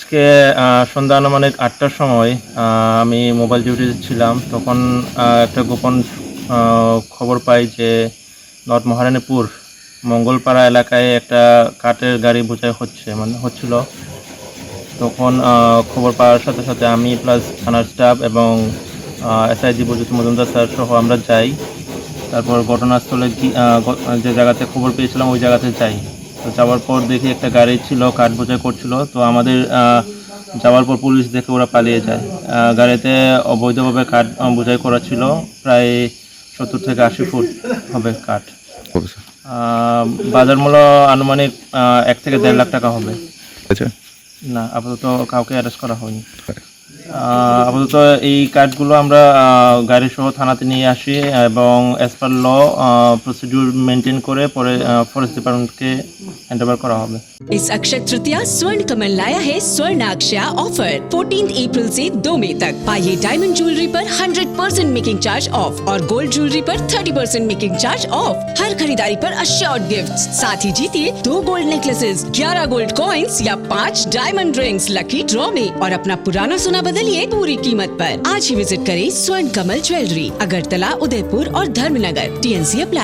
আজকে সন্ধ্যা আনুমানিক ৮টার সময় আমি মোবাইল ডিউটিতে ছিলাম। তখন একটা গোপন খবর পাই যে নর্থ মহারানীপুর মঙ্গলপাড়া এলাকায় একটা কাঠের গাড়ি বোঝাই হচ্ছিল। তখন খবর পাওয়ার সাথে সাথে আমি প্লাস থানার স্টাফ এবং এসআই জীবজ্যোতি মজুমদার স্যার সহ আমরা যাই। তারপর ঘটনাস্থলে যে জায়গাতে খবর পেয়েছিলাম ওই জায়গাতে যাই। তো যাওয়ার পর দেখি একটা গাড়ি ছিল, কাঠ বোঝাই করছিল। তো আমাদের যাওয়ার পর পুলিশ দেখে ওরা পালিয়ে যায়। গাড়িতে অবৈধভাবে কাঠ বোঝাই করা ছিল, প্রায় 70 থেকে 80 ফুট হবে কাঠ। বাজার মূল্য আনুমানিক 1 থেকে 1.5 লাখ টাকা হবে। আচ্ছা, না, আপাতত কাউকে অ্যারেস্ট করা হয়নি। আপাতত এই কার্ডগুলো আমরা গাড়ি সহ থানাতে নিয়ে আসি এবং অ্যাজ পার ল প্রসিডিউর মেনটেন করে পরে ফরেস্ট ডিপার্টমেন্টকে হ্যান্ড ওভার করা হবে। इस अक्षय तृतीया स्वर्ण कमल लाया है स्वर्ण अक्षया ऑफर 14 अप्रैल से 2 मई तक। पाइए डायमंड ज्वेलरी पर 100% मेकिंग चार्ज ऑफ और गोल्ड ज्वेलरी पर 30% मेकिंग चार्ज ऑफ। हर खरीदारी पर अश्योर्ड गिफ्ट्स, साथ ही जीतिए 2 गोल्ड नेकलेसेस, 11 गोल्ड कॉइन्स या 5 डायमंड रिंग्स लकी ड्रॉ में और अपना पुराना सोना बदलिए पूरी कीमत पर। आज ही विजिट करें स्वर्ण कमल ज्वेलरी, अगरतला, उदयपुर और धर्मनगर। TNC apply.